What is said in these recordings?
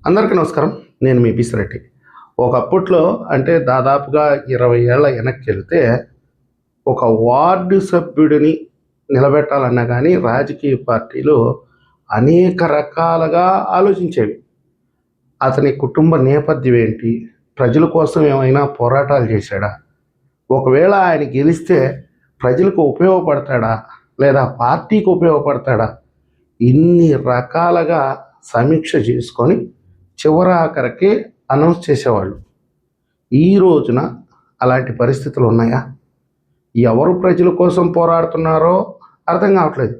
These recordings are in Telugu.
అందరికీ నమస్కారం. నేను మీ పిసిరెడ్డి. ఒకప్పట్లో అంటే దాదాపుగా 20 ఏళ్ల వెనక్కెళ్తే ఒక వార్డు సభ్యుడిని నిలబెట్టాలన్నా గానీ రాజకీయ పార్టీలు అనేక రకాలుగా ఆలోచించేవి. అతని కుటుంబ నేపథ్యం ఏంటి? ప్రజల కోసం ఏమైనా పోరాటాలు చేశాడా? ఒకవేళ ఆయన గెలిస్తే ప్రజలకు ఉపయోగపడతాడా? లేదా పార్టీకి ఉపయోగపడతాడా? ఇన్ని రకాలుగా సమీక్ష చేసుకొని చివరాఖరికి అనౌన్స్ చేసేవాళ్ళు. ఈ రోజున అలాంటి పరిస్థితులు ఉన్నాయా? ఎవరు ప్రజల కోసం పోరాడుతున్నారో అర్థం కావట్లేదు.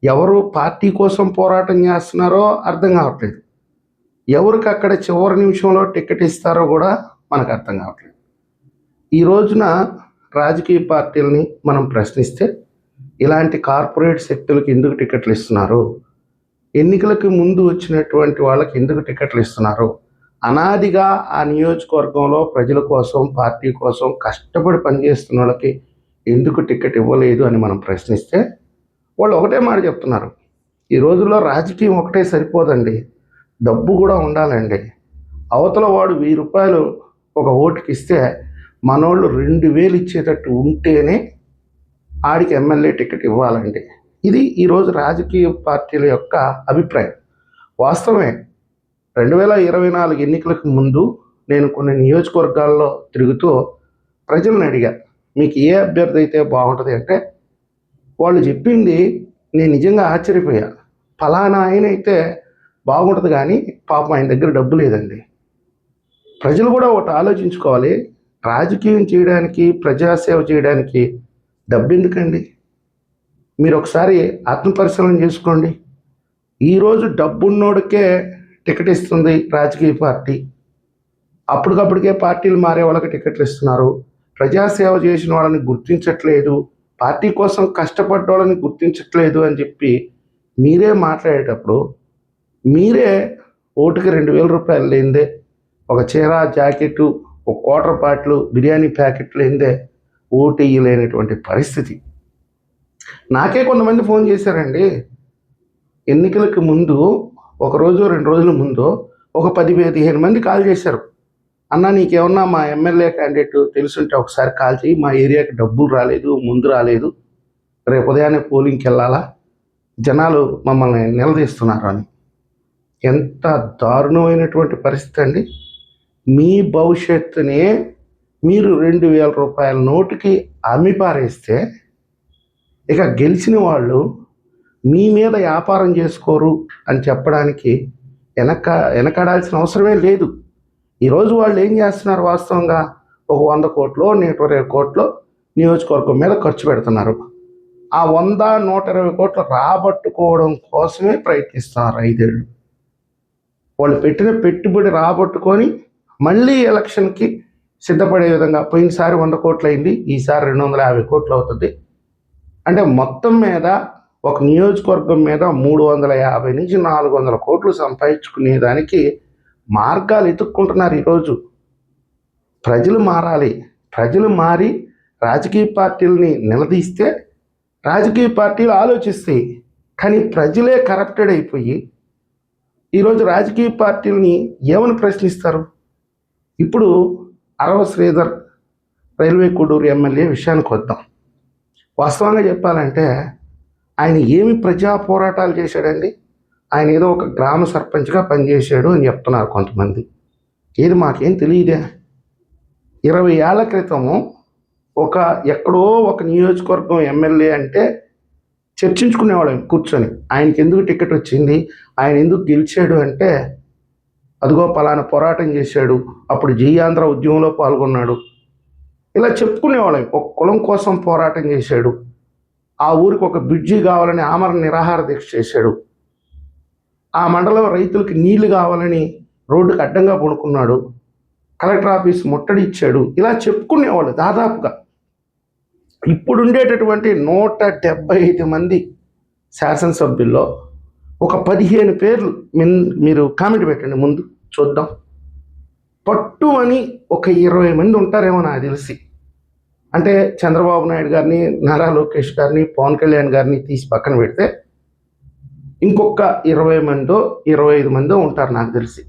ఎవరు పార్టీ కోసం పోరాటం చేస్తున్నారో అర్థం కావట్లేదు. ఎవరికి అక్కడ చివరి నిమిషంలో టికెట్ ఇస్తారో కూడా మనకు అర్థం కావట్లేదు. ఈ రోజున రాజకీయ పార్టీలని మనం ప్రశ్నిస్తే ఇలాంటి కార్పొరేట్ శక్తులకు ఎందుకు టికెట్లు ఇస్తున్నారు? ఎన్నికలకు ముందు వచ్చినటువంటి వాళ్ళకి ఎందుకు టికెట్లు ఇస్తున్నారు? అనాదిగా ఆ నియోజకవర్గంలో ప్రజల కోసం పార్టీ కోసం కష్టపడి పనిచేస్తున్న వాళ్ళకి ఎందుకు టికెట్ ఇవ్వలేదు అని మనం ప్రశ్నిస్తే వాళ్ళు ఒకటే మాట చెప్తున్నారు. ఈ రోజుల్లో రాజకీయం ఒకటే సరిపోదండి, డబ్బు కూడా ఉండాలండి. అవతల వాడు 1000 రూపాయలు ఒక ఓటుకి ఇస్తే మనోళ్ళు 2000 ఇచ్చేటట్టు ఉంటేనే ఆడికి ఎమ్మెల్యే టికెట్ ఇవ్వాలండి. ఇది ఈరోజు రాజకీయ పార్టీల యొక్క అభిప్రాయం. వాస్తవమే. 2024 ఎన్నికలకు ముందు నేను కొన్ని నియోజకవర్గాల్లో తిరుగుతూ ప్రజలను అడిగా, మీకు ఏ అభ్యర్థి అయితే బాగుంటుంది అంటే వాళ్ళు చెప్పింది నేను నిజంగా ఆశ్చర్యపోయా. ఫలానా ఆయన అయితే బాగుంటుంది కానీ పాపం ఆయన దగ్గర డబ్బు లేదండి. ప్రజలు కూడా ఒకటి ఆలోచించుకోవాలి. రాజకీయం చేయడానికి, ప్రజాసేవ చేయడానికి డబ్బు ఎందుకండి? మీరు ఒకసారి ఆత్మపరిశీలన చేసుకోండి. ఈరోజు డబ్బున్నోడికే టికెట్ ఇస్తుంది రాజకీయ పార్టీ. అప్పటికప్పటికే పార్టీలు మారే వాళ్ళకి టికెట్లు ఇస్తున్నారు. ప్రజాసేవ చేసిన వాళ్ళని గుర్తించట్లేదు, పార్టీ కోసం కష్టపడ్డ వాళ్ళని గుర్తించట్లేదు అని చెప్పి మీరే మాట్లాడేటప్పుడు మీరే ఓటుకి 2000 రూపాయలు లేనిదే, ఒక చీర జాకెట్టు, ఒక క్వార్టర్ బాటిల్ బిర్యానీ ప్యాకెట్లు లేనిదే ఓటు వేయలేనటువంటి పరిస్థితి. నాకే కొంతమంది ఫోన్ చేశారండి. ఎన్నికలకు ముందు ఒకరోజు 2 రోజుల ముందు ఒక 10-15 మంది కాల్ చేశారు. అన్న, నీకేమన్నా మా ఎమ్మెల్యే క్యాండిడేట్ తెలుసుంటే ఒకసారి కాల్ చేయి, మా ఏరియాకి డబ్బులు రాలేదు, ముందు రాలేదు, రేపు ఉదయాన్నే పోలింగ్కి వెళ్ళాలా, జనాలు మమ్మల్ని నిలదీస్తున్నారు అని. ఎంత దారుణమైనటువంటి పరిస్థితి అండి. మీ భవిష్యత్తునే మీరు 2000 రూపాయల నోటుకి అమ్మి పారేస్తే ఇక గెలిచిన వాళ్ళు మీ మీద వ్యాపారం చేసుకోరు అని చెప్పడానికి వెనకాడాల్సిన అవసరమే లేదు. ఈరోజు వాళ్ళు ఏం చేస్తున్నారు? వాస్తవంగా ఒక 100 కోట్లు 120 కోట్లు నియోజకవర్గం మీద ఖర్చు పెడుతున్నారు. ఆ 100, 120 కోట్లు రాబట్టుకోవడం కోసమే ప్రయత్నిస్తున్నారు 5 ఏళ్ళు. వాళ్ళు పెట్టిన పెట్టుబడి రాబట్టుకొని మళ్ళీ ఎలక్షన్కి సిద్ధపడే విధంగా, పోయినసారి 100 కోట్లు అయింది, ఈసారి 250 కోట్లు అవుతుంది అంటే మొత్తం మీద ఒక నియోజకవర్గం మీద 350 నుంచి 400 కోట్లు సంపాదించుకునేదానికి మార్గాలు ఎత్తుక్కుంటున్నారు. ఈరోజు ప్రజలు మారాలి. ప్రజలు మారి రాజకీయ పార్టీలని నిలదీస్తే రాజకీయ పార్టీలు ఆలోచిస్తాయి. కానీ ప్రజలే కరప్టెడ్ అయిపోయి ఈరోజు రాజకీయ పార్టీలని ఏమని ప్రశ్నిస్తారు? ఇప్పుడు అరవ శ్రీధర్ రైల్వే కోడూరు ఎమ్మెల్యే విషయానికి వద్దాం. వాస్తవంగా చెప్పాలంటే ఆయన ఏమి ప్రజా పోరాటాలు చేశాడండి? ఆయన ఏదో ఒక గ్రామ సర్పంచ్గా పనిచేశాడు అని చెప్తున్నారు కొంతమంది. ఏది మాకేం తెలియదే. 20 ఏళ్ల క్రితము ఎక్కడో ఒక నియోజకవర్గం ఎమ్మెల్యే అంటే చర్చించుకునేవాళ్ళం కూర్చొని, ఆయనకి ఎందుకు టికెట్ వచ్చింది, ఆయన ఎందుకు గెలిచాడు అంటే అదిగో పలానా పోరాటం చేశాడు, అప్పుడు జై ఆంధ్ర ఉద్యమంలో పాల్గొన్నాడు, ఇలా చెప్పుకునేవాళ్ళం. ఒక కులం కోసం పోరాటం చేశాడు, ఆ ఊరికి ఒక బ్రిడ్జి కావాలని ఆమరణ నిరాహార దీక్ష చేశాడు, ఆ మండలం రైతులకి నీళ్లు కావాలని రోడ్డుకి అడ్డంగా పడుకున్నాడు, కలెక్టర్ ఆఫీస్ ముట్టడి ఇచ్చాడు, ఇలా చెప్పుకునేవాళ్ళు. దాదాపుగా ఇప్పుడుండేటటువంటి 175 మంది శాసనసభ్యుల్లో ఒక 15 పేర్లు మీరు కామెంట్ పెట్టండి ముందు చూద్దాం. పట్టు అని ఒక 20 మంది ఉంటారేమో నాకు తెలిసి. అంటే చంద్రబాబు నాయుడు గారిని, నారా లోకేష్ గారిని, పవన్ కళ్యాణ్ గారిని తీసి పక్కన పెడితే ఇంకొక 20 మందో 25 మందో ఉంటారు నాకు తెలిసి.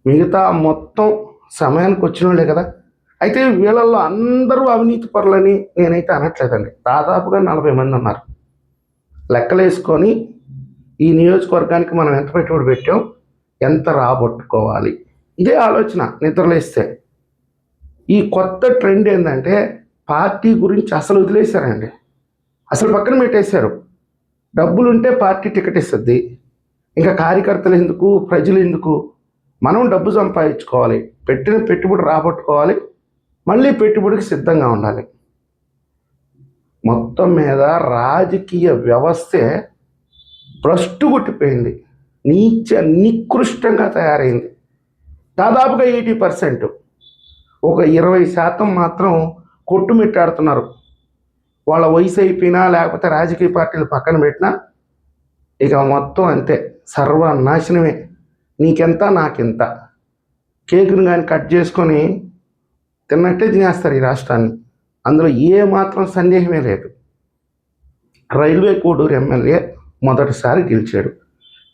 మిగతా మొత్తం సమయానికి వచ్చిన వాళ్ళే కదా. అయితే వీళ్ళల్లో అందరూ అవినీతి పరులని నేనైతే అనట్లేదండి. దాదాపుగా 40 మంది ఉన్నారు. లెక్కలేసుకొని ఈ నియోజకవర్గానికి మనం ఎంత పెట్టుబడి పెట్టాం, ఎంత రాబట్టుకోవాలి, ఇదే ఆలోచన నిద్రలేస్తే. ఈ కొత్త ట్రెండ్ ఏంటంటే పార్టీ గురించి అసలు వదిలేశారండి. అసలు పక్కన పెట్టేశారు. డబ్బులుంటే పార్టీ టికెట్ ఇస్తుంది, ఇంకా కార్యకర్తలు ఎందుకు, ప్రజలు ఎందుకు? మనం డబ్బు సంపాదించుకోవాలి, పెట్టిన పెట్టుబడి రాబట్టుకోవాలి, మళ్ళీ పెట్టుబడికి సిద్ధంగా ఉండాలి. మొత్తం మీద రాజకీయ వ్యవస్థే భ్రష్టు కొట్టిపోయింది, నికృష్టంగా తయారైంది. దాదాపుగా 80%, ఒక 20% మాత్రం కొట్టుమిట్టాడుతున్నారు. వాళ్ళ వయసు అయిపోయినా లేకపోతే రాజకీయ పార్టీలు పక్కన పెట్టినా ఇక మొత్తం అంతే, సర్వనాశనమే. నీకెంత నాకెంత కేకును కానీ కట్ చేసుకొని తిన్నట్టే తినేస్తారు ఈ రాష్ట్రాన్ని. అందులో ఏ మాత్రం సందేహమే లేదు. రైల్వే కోడూరు ఎమ్మెల్యే మొదటిసారి గెలిచాడు,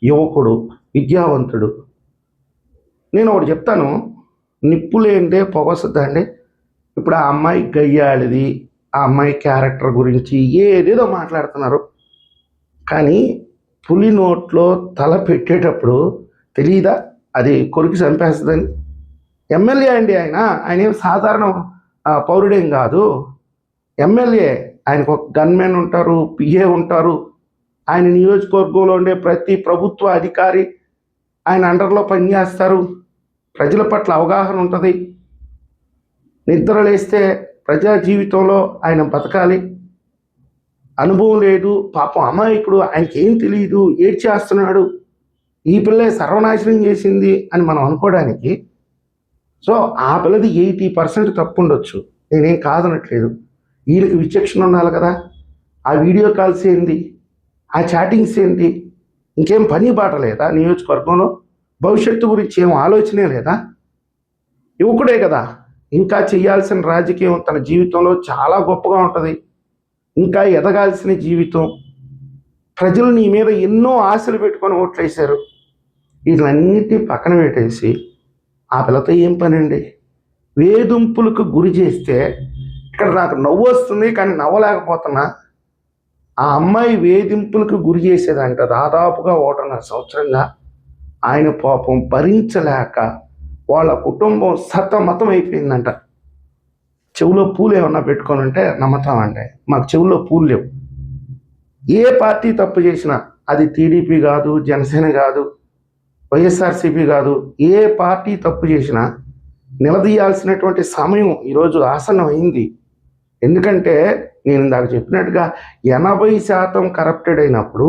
యువకుడు, విద్యావంతుడు. నేను ఒకటి చెప్తాను, నిప్పు లేనిదే పొగొస్తుందండి. ఇప్పుడు ఆ అమ్మాయి గయ్యాళిది, ఆ అమ్మాయి క్యారెక్టర్ గురించి ఏదేదో మాట్లాడుతున్నారు. కానీ పులి నోట్లో తల పెట్టేటప్పుడు తెలియదా అది కొరికి చంపేస్తుందని? ఎమ్మెల్యే అండి ఆయన ఏం సాధారణ పౌరుడేం కాదు. ఎమ్మెల్యే, ఆయనకు ఒక గన్మెన్ ఉంటారు, పిఏ ఉంటారు. ఆయన నియోజకవర్గంలో ఉండే ప్రతి ప్రభుత్వ అధికారి ఆయన అండర్లో పనిచేస్తారు. ప్రజల పట్ల అవగాహన ఉంటుంది. నిద్రలేస్తే ప్రజా జీవితంలో ఆయన బతకాలి. అనుభవం లేదు, పాపం అమాయకుడు, ఆయనకి ఏం తెలియదు, ఏడ్ చేస్తున్నాడు, ఈ పిల్లే సర్వనాశనం చేసింది అని మనం అనుకోవడానికి. సో ఆ పిల్లది 80% తప్పు ఉండొచ్చు, నేనేం కాదనట్లేదు. వీళ్ళకి విచక్షణ ఉండాలి కదా. ఆ వీడియో కాల్స్ ఏంటి, ఆ చాటింగ్స్ ఏంటి, ఇంకేం పని బాట లేదా నియోజకవర్గంలో? భవిష్యత్తు గురించి ఏం ఆలోచనే లేదా? యువకుడే కదా, ఇంకా చేయాల్సిన రాజకీయం తన జీవితంలో చాలా గొప్పగా ఉంటుంది, ఇంకా ఎదగాల్సిన జీవితం. ప్రజలు నీ మీద ఎన్నో ఆశలు పెట్టుకొని ఓట్లేశారు. వీటన్నిటిని పక్కన పెట్టేసి ఆ పిల్లతో ఏం పని అండి? వేధింపులకు గురి చేస్తే ఇక్కడ నాకు నవ్వు వస్తుంది కానీ నవ్వలేకపోతున్నా. ఆ అమ్మాయి వేధింపులకు గురి చేసేదంట దాదాపుగా 1.5 సంవత్సరంగా. ఆయన పాపం భరించలేక వాళ్ళ కుటుంబం సతమతం అయిపోయిందంట. చెవులో పూలు ఏమన్నా పెట్టుకొని ఉంటే నమ్మతామంటే, మాకు చెవుల్లో పూలు లేవు. ఏ పార్టీ తప్పు చేసినా, అది టీడీపీ కాదు, జనసేన కాదు, వైఎస్ఆర్సీపీ కాదు, ఏ పార్టీ తప్పు చేసినా నిలదీయాల్సినటువంటి సమయం ఈరోజు ఆసన్నం అయింది. ఎందుకంటే నేను ఇందాక చెప్పినట్టుగా 80% కరప్టెడ్ అయినప్పుడు,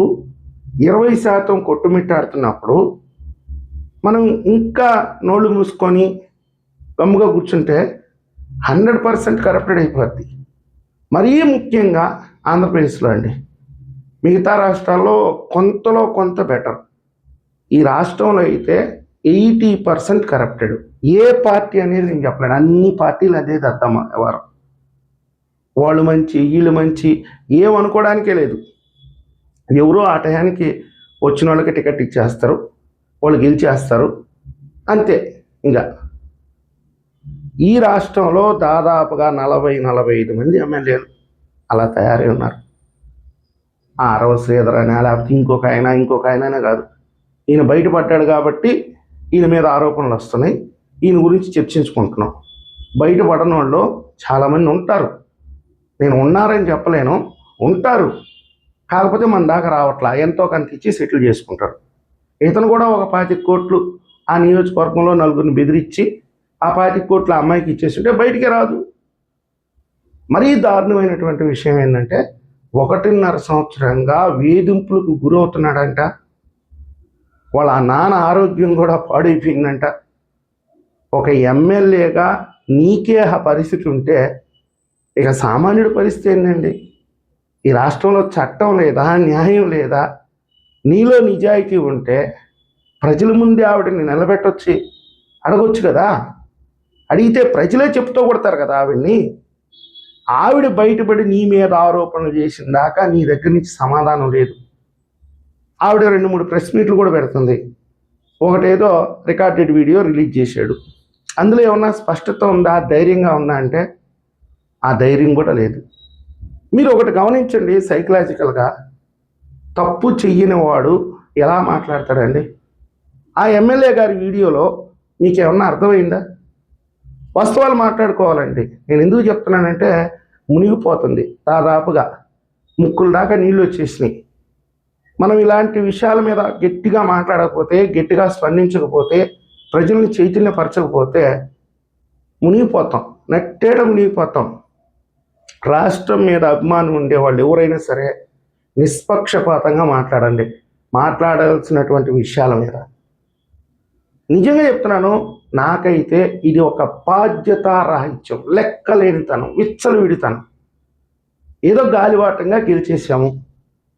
20% కొట్టుమిట్టాడుతున్నప్పుడు మనం ఇంకా నోళ్ళు మూసుకొని గమ్ముగా కూర్చుంటే 100% కరప్టెడ్ అయిపోద్ది. మరీ ముఖ్యంగా ఆంధ్రప్రదేశ్లో అండి. మిగతా రాష్ట్రాల్లో కొంతలో కొంత బెటర్, ఈ రాష్ట్రంలో అయితే 80% కరప్టెడ్. ఏ పార్టీ అనేది నేను చెప్పలేను, అన్ని పార్టీలు అదే దద్దమ్మ ఎవరు. వాళ్ళు మంచి, వీళ్ళు మంచి ఏమనుకోవడానికే లేదు. ఎవరో ఆ టయానికి వచ్చిన వాళ్ళకి టికెట్ ఇచ్చేస్తారు, వాళ్ళు గెలిచేస్తారు, అంతే. ఇంకా ఈ రాష్ట్రంలో దాదాపుగా 40-45 మంది ఎమ్మెల్యేలు అలా తయారై ఉన్నారు. ఆ అరవ శ్రీధర్ అయినా లేకపోతే ఇంకొక ఆయన కాదు, ఈయన బయటపడ్డాడు కాబట్టి ఈయన మీద ఆరోపణలు వస్తున్నాయి, ఈయన గురించి చర్చించుకుంటున్నాం. బయటపడని వాళ్ళు చాలామంది ఉంటారు, నేను ఉన్నారని చెప్పలేను, ఉంటారు. కాకపోతే మన దాకా రావట్లా, ఎంతో కొంత ఇచ్చి సెటిల్ చేసుకుంటారు. ఇతను కూడా ఒక 25 కోట్లు ఆ నియోజకవర్గంలో నలుగురిని బెదిరించి ఆ 25 కోట్ల అమ్మాయికి ఇచ్చేస్తుంటే బయటికి రాదు. మరీ దారుణమైనటువంటి విషయం ఏంటంటే 1.5 సంవత్సరంగా వేధింపులకు గురవుతున్నాడంట. వాళ్ళ నాన్న ఆరోగ్యం కూడా పాడైపోయిందంట. ఒక ఎమ్మెల్యేగా నీకే ఆ పరిస్థితి ఉంటే ఇక సామాన్యుడి పరిస్థితి ఏంటండి? ఈ రాష్ట్రంలో చట్టం లేదా, న్యాయం లేదా? నీలో నిజాయితీ ఉంటే ప్రజల ముందే ఆవిడని నిలబెట్టొచ్చి అడగొచ్చు కదా. అడిగితే ప్రజలే చెప్తూ కొడతారు కదా ఆవిడ్ని. ఆవిడ బయటపడి నీ మీద ఆరోపణలు చేసిన దాకా నీ దగ్గర నుంచి సమాధానం లేదు. ఆవిడ 2-3 ప్రెస్ మీట్లు కూడా పెడుతుంది. ఒకటేదో రికార్డెడ్ వీడియో రిలీజ్ చేశాడు. అందులో ఏమన్నా స్పష్టత ఉందా, ధైర్యంగా ఉందా అంటే ఆ ధైర్యం కూడా లేదు. మీరు ఒకటి గమనించండి, సైకలాజికల్గా తప్పు చెయ్యని వాడు ఎలా మాట్లాడతాడండి? ఆ ఎమ్మెల్యే గారి వీడియోలో మీకేమన్నా అర్థమైందా? వాస్తవాలు మాట్లాడుకోవాలండి. నేను ఎందుకు చెప్తున్నానంటే మునిగిపోతుంది, దాదాపుగా ముక్కుల దాకా నీళ్ళు వచ్చేసినాయి. మనం ఇలాంటి విషయాల మీద గట్టిగా మాట్లాడకపోతే, గట్టిగా స్పందించకపోతే, ప్రజల్ని చైతన్యపరచకపోతే మునిగిపోతాం, నట్టేట మునిగిపోతాం. రాష్ట్రం మీద అభిమానం ఉండేవాళ్ళు ఎవరైనా సరే నిష్పక్షపాతంగా మాట్లాడండి, మాట్లాడాల్సినటువంటి విషయాల మీద. నిజంగా చెప్తున్నాను, నాకైతే ఇది ఒక బాధ్యతారాహిత్యం, లెక్కలేనితనం, విచ్చలవిడితనం. ఏదో గాలివాటంగా గెలిచేసాము.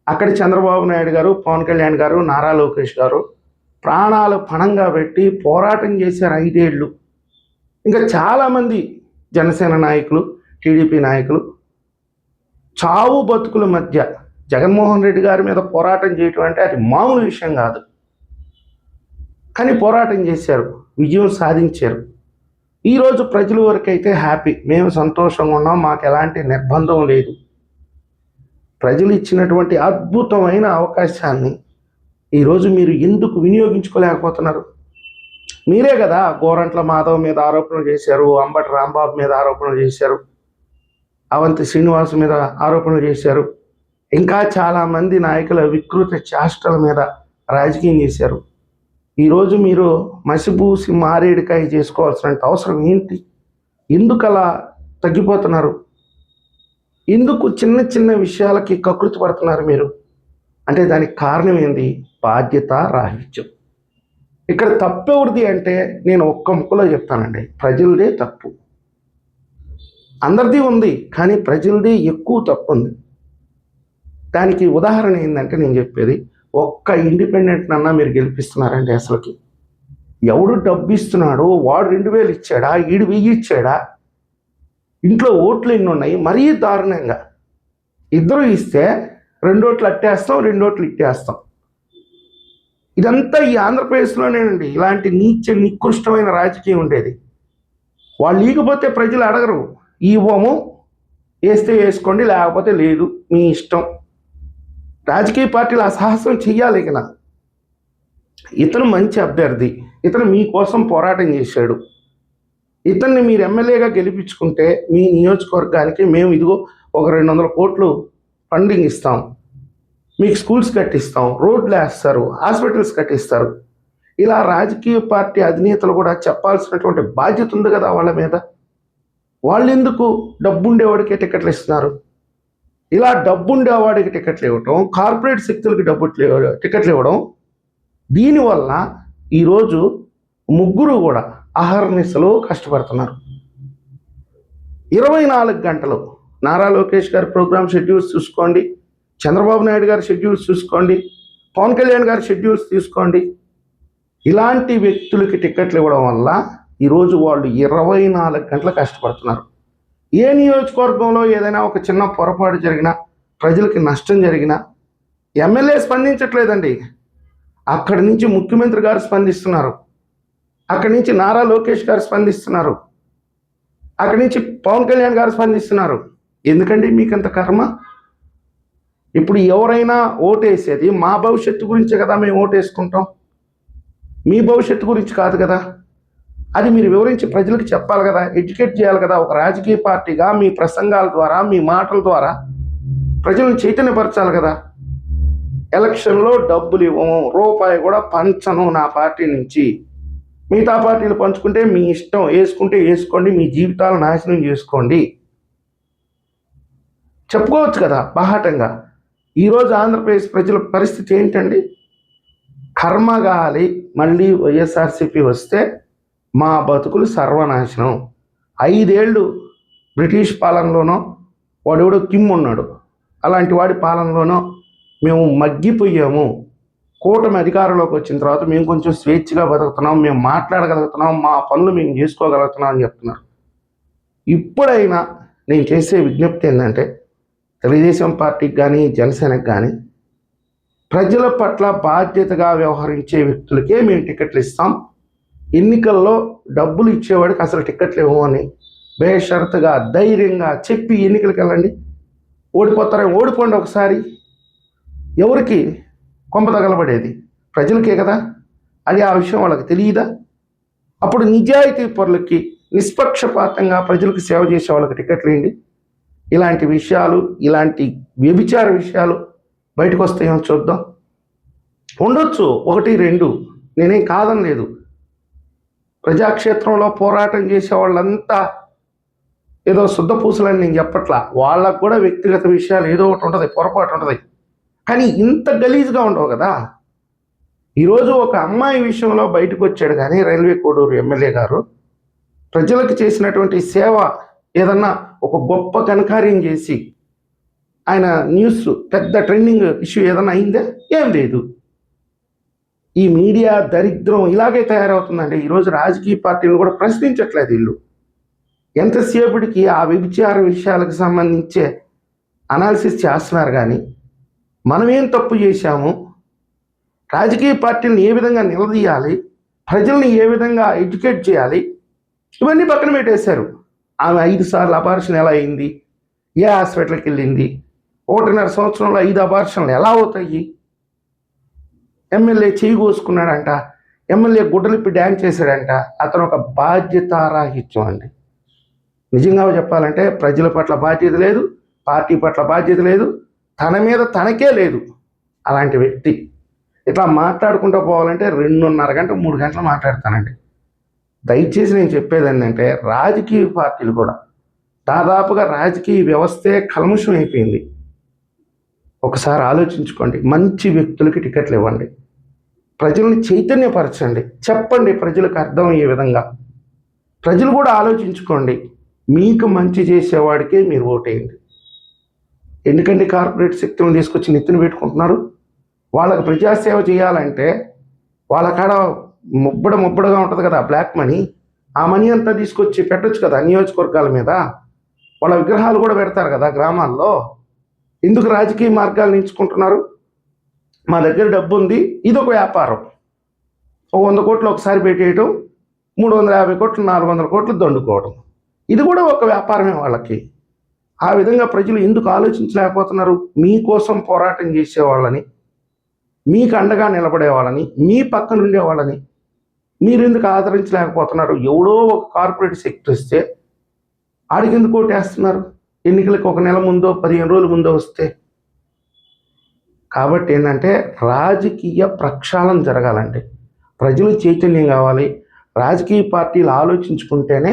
అక్కడ చంద్రబాబు నాయుడు గారు, పవన్ కళ్యాణ్ గారు, నారా లోకేష్ గారు ప్రాణాలు పణంగా పెట్టి పోరాటం చేశారు 5 ఏళ్ళు. ఇంకా చాలామంది జనసేన నాయకులు, టీడీపీ నాయకులు చావు బతుకుల మధ్య జగన్మోహన్ రెడ్డి గారి మీద పోరాటం చేయటం అంటే అది మామూలు విషయం కాదు. కానీ పోరాటం చేశారు, విజయం సాధించారు. ఈరోజు ప్రజల వరకైతే హ్యాపీ, మేము సంతోషంగా ఉన్నాం, మాకు ఎలాంటి నిర్బంధం లేదు. ప్రజలు ఇచ్చినటువంటి అద్భుతమైన అవకాశాన్ని ఈరోజు మీరు ఎందుకు వినియోగించుకోలేకపోతున్నారు? మీరే కదా గోరంట్ల మాధవ్ మీద ఆరోపణలు చేశారు, అంబటి రాంబాబు మీద ఆరోపణలు చేశారు, అవంతి శ్రీనివాస్ మీద ఆరోపణలు చేశారు, ఇంకా చాలామంది నాయకుల వికృత చేష్టల మీద రాజకీయం చేశారు. ఈరోజు మీరు మసిబూసి మారేడికాయ చేసుకోవాల్సిన అవసరం ఏంటి? ఎందుకు అలా తగ్గిపోతున్నారు? ఎందుకు చిన్న చిన్న విషయాలకి కకృతి పడుతున్నారు మీరు? అంటే దానికి కారణం ఏంది? బాధ్యత రాహిత్యం. ఇక్కడ తప్పెవరిది అంటే నేను ఒక్క ముక్కలో చెప్తానండి, ప్రజలదే తప్పు. అందరిది ఉంది, కానీ ప్రజలదే ఎక్కువ తప్పు ఉంది. దానికి ఉదాహరణ ఏంటంటే నేను చెప్పేది, ఒక్క ఇండిపెండెంట్ అన్నా మీరు గెలిపిస్తున్నారండి. అసలుకి ఎవడు డబ్బు ఇస్తున్నాడో వాడు 2000 ఇచ్చాడా, 1000 ఇచ్చాడా, ఇంట్లో ఓట్లు ఎన్ని ఉన్నాయి, మరీ దారుణంగా. ఇద్దరు ఇస్తే 2 ఓట్లు అట్టేస్తాం, 2 ఓట్లు ఇట్టేస్తాం. ఇదంతా ఈ ఆంధ్రప్రదేశ్లోనేనండి ఇలాంటి నికృష్టమైన రాజకీయం ఉండేది. వాళ్ళు ఇకపోతే ప్రజలు అడగరు, ఇవ్వము, వేస్తే వేసుకోండి, లేకపోతే లేదు, మీ ఇష్టం. రాజకీయ పార్టీలు ఆ సాహసం చెయ్యాలి. ఇక ఇతను మంచి అభ్యర్థి, ఇతను మీకోసం పోరాటం చేశాడు, ఇతన్ని మీరు ఎమ్మెల్యేగా గెలిపించుకుంటే మీ నియోజకవర్గానికి మేము ఇదిగో ఒక 200 కోట్లు ఫండింగ్ ఇస్తాం, మీకు స్కూల్స్ కట్టిస్తాం, రోడ్లు వేస్తారు, హాస్పిటల్స్ కట్టిస్తారు. ఇలా రాజకీయ పార్టీ అధినేతలు కూడా చెప్పాల్సినటువంటి బాధ్యత ఉంది కదా వాళ్ళ మీద. వాళ్ళు ఎందుకు డబ్బుండేవాడికే టికెట్లు ఇస్తున్నారు? ఇలా డబ్బుండేవాడికి టికెట్లు ఇవ్వటం, కార్పొరేట్ శక్తులకి టికెట్లు ఇవ్వడం, దీనివల్ల ఈరోజు ముగ్గురు కూడా అహర్నిశలు కష్టపడుతున్నారు. 24 గంటలు నారా లోకేష్ గారి ప్రోగ్రామ్ షెడ్యూల్స్ చూసుకోండి, చంద్రబాబు నాయుడు గారి షెడ్యూల్స్ చూసుకోండి, పవన్ కళ్యాణ్ గారి షెడ్యూల్స్ తీసుకోండి. ఇలాంటి వ్యక్తులకి టికెట్లు ఇవ్వడం వల్ల ఈరోజు వాళ్ళు 24 గంటలు కష్టపడుతున్నారు. ఏ నియోజకవర్గంలో ఏదైనా ఒక చిన్న పొరపాటు జరిగినా, ప్రజలకి నష్టం జరిగినా ఎమ్మెల్యే స్పందించట్లేదండి. అక్కడి నుంచి ముఖ్యమంత్రి గారు స్పందిస్తున్నారు, అక్కడి నుంచి నారా లోకేష్ గారు స్పందిస్తున్నారు, అక్కడి నుంచి పవన్ కళ్యాణ్ గారు స్పందిస్తున్నారు. ఎందుకండి మీకంత కర్మ? ఇప్పుడు ఎవరైనా ఓటేసేది మా భవిష్యత్తు గురించే కదా మేము ఓటేసుకుంటాం, మీ భవిష్యత్తు గురించి కాదు కదా. అది మీరు వివరించి ప్రజలకు చెప్పాలి కదా, ఎడ్యుకేట్ చేయాలి కదా. ఒక రాజకీయ పార్టీగా మీ ప్రసంగాల ద్వారా, మీ మాటల ద్వారా ప్రజలను చైతన్యపరచాలి కదా. ఎలక్షన్లో డబ్బులు ఇవ్వము, రూపాయి కూడా పంచను నా పార్టీ నుంచి, మిగతా పార్టీలు పంచుకుంటే మీ ఇష్టం, వేసుకుంటే వేసుకోండి, మీ జీవితాలు నాశనం చేసుకోండి చెప్పుకోవచ్చు కదా బాహాటంగా. ఈరోజు ఆంధ్రప్రదేశ్ ప్రజల పరిస్థితి ఏంటండి? కర్మగాలి మళ్ళీ వైఎస్ఆర్సీపీ వస్తే మా బతుకులు సర్వనాశనం. 5 ఏళ్ళు బ్రిటిష్ పాలనలోనో, వాడెవడో కిమ్ ఉన్నాడు, అలాంటి వాడి పాలనలోనో మేము మగ్గిపోయాము. కూటమి అధికారంలోకి వచ్చిన తర్వాత మేము కొంచెం స్వేచ్ఛగా బతుకుతున్నాం, మేము మాట్లాడగలుగుతున్నాం, మా పనులు మేము చేసుకోగలుగుతున్నాం అని చెప్తున్నారు. ఇప్పుడైనా నేను చేసే విజ్ఞప్తి ఏంటంటే, తెలుగుదేశం పార్టీకి కానీ జనసేనకి కానీ ప్రజల పట్ల బాధ్యతగా వ్యవహరించే వ్యక్తులకే మేము టికెట్లు ఇస్తాం, ఎన్నికల్లో డబ్బులు ఇచ్చేవాడికి అసలు టికెట్లు ఇవ్వమని బేషరతుగా ధైర్యంగా చెప్పి ఎన్నికలకు వెళ్ళండి. ఓడిపోతారని ఓడిపోండి ఒకసారి. ఎవరికి కొంప తగలబడేది? ప్రజలకే కదా. అది ఆ విషయం వాళ్ళకి తెలియదా? అప్పుడు నిజాయితీ పరులకి, నిష్పక్షపాతంగా ప్రజలకు సేవ చేసే వాళ్ళకి టికెట్లు వేయండి. ఇలాంటి విషయాలు, ఇలాంటి వ్యభిచార విషయాలు బయటకు వస్తాయేమో చూద్దాం. ఉండొచ్చు 1, 2, నేనేం కాదనలేదు. ప్రజాక్షేత్రంలో పోరాటం చేసే వాళ్ళంతా ఏదో శుద్ధ పూసలని నేను చెప్పట్లా. వాళ్ళకు కూడా వ్యక్తిగత విషయాలు ఏదో ఒకటి ఉంటుంది, పొరపాటు ఉంటుంది. కానీ ఇంత గలీజ్గా ఉండవు కదా. ఈరోజు ఒక అమ్మాయి విషయంలో బయటకు వచ్చాడు కానీ రైల్వే కోడూరు ఎమ్మెల్యే గారు ప్రజలకు చేసినటువంటి సేవ ఏదన్నా ఒక గొప్ప ఘనకార్యం చేసి ఆయన న్యూస్ పెద్ద ట్రెండింగ్ ఇష్యూ ఏదన్నా అయిందా? ఏం లేదు. ఈ మీడియా దరిద్రం ఇలాగే తయారవుతుందండి. ఈరోజు రాజకీయ పార్టీలు కూడా ప్రశ్నించట్లేదు వీళ్ళు. ఎంతసేపటికి ఆ వ్యభిచార విషయాలకు సంబంధించే అనాలిసిస్ చేస్తున్నారు కానీ మనమేం తప్పు చేశాము, రాజకీయ పార్టీలను ఏ విధంగా నిలదీయాలి, ప్రజల్ని ఏ విధంగా ఎడ్యుకేట్ చేయాలి, ఇవన్నీ పక్కన పెట్టేశారు. ఆమె 5 సార్లు అబార్షన్ ఎలా అయింది, ఏ హాస్పిటల్కి వెళ్ళింది, 1.5 సంవత్సరంలో 5 అబార్షన్లు ఎలా అవుతాయి, ఎమ్మెల్యే చేయి కోసుకున్నాడంట, ఎమ్మెల్యే గుడ్డలిప్పి డ్యాన్స్ చేశాడంట. అతను ఒక బాధ్యతారాహిత్యం అండి. నిజంగా చెప్పాలంటే ప్రజల పట్ల బాధ్యత లేదు, పార్టీ పట్ల బాధ్యత లేదు, తన మీద తనకే లేదు. అలాంటి వ్యక్తి ఇట్లా మాట్లాడుకుంటూ పోవాలంటే 2.5 గంటలు 3 గంటలు మాట్లాడతానండి. దయచేసి నేను చెప్పేది ఏంటంటే రాజకీయ పార్టీలు కూడా దాదాపుగా రాజకీయ వ్యవస్థే కల్ముషం అయిపోయింది. ఒకసారి ఆలోచించుకోండి. మంచి వ్యక్తులకి టికెట్లు ఇవ్వండి, ప్రజల్ని చైతన్యపరచండి, చెప్పండి ప్రజలకు అర్థమయ్యే విధంగా. ప్రజలు కూడా ఆలోచించుకోండి, మీకు మంచి చేసేవాడికే మీరు ఓటేయండి. ఎందుకంటే కార్పొరేట్ శక్తులను తీసుకొచ్చి నెత్తిన పెట్టుకుంటున్నారు. వాళ్ళకి ప్రజాసేవ చేయాలంటే వాళ్ళ కాడ ముబ్బడగా ఉంటుంది కదా బ్లాక్ మనీ, ఆ మనీ అంతా తీసుకొచ్చి పెట్టొచ్చు కదా నియోజకవర్గాల మీద. వాళ్ళ విగ్రహాలు కూడా పెడతారు కదా గ్రామాల్లో. ఎందుకు రాజకీయ మార్గాలు ఎంచుకుంటున్నారు? మా దగ్గర డబ్బు ఉంది, ఇది ఒక వ్యాపారం. 100 కోట్లు ఒకసారి పెట్టేయటం, 350 కోట్లు 400 కోట్లు దండుకోవడం, ఇది కూడా ఒక వ్యాపారమే వాళ్ళకి. ఆ విధంగా ప్రజలు ఎందుకు ఆలోచించలేకపోతున్నారు? మీకోసం పోరాటం చేసేవాళ్ళని, మీకు అండగా నిలబడే వాళ్ళని, మీ పక్కన ఉండే వాళ్ళని మీరు ఎందుకు ఆదరించలేకపోతున్నారు? ఎవడో ఒక కార్పొరేట్ శక్తి వస్తే ఆడికి ఎందుకు ఓటేస్తున్నారు? ఎన్నికలకు 1 నెల ముందో 15 రోజుల ముందో వస్తే. కాబట్టి ఏంటంటే రాజకీయ ప్రక్షాళన జరగాలంటే ప్రజలు చైతన్యం కావాలి. రాజకీయ పార్టీలు ఆలోచించుకుంటేనే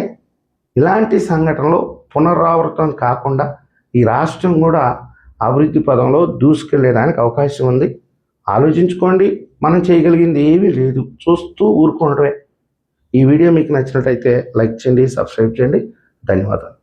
ఇలాంటి సంఘటనలు పునరావృతం కాకుండా ఈ రాష్ట్రం కూడా అభివృద్ధి పదంలో దూసుకెళ్లేదానికి అవకాశం ఉంది. ఆలోచించుకోండి. మనం చేయగలిగింది ఏమీ లేదు, చూస్తూ ఊరుకోవడమే. ఈ వీడియో మీకు నచ్చినట్లయితే లైక్ చేయండి, సబ్స్క్రైబ్ చేయండి. ధన్యవాదాలు.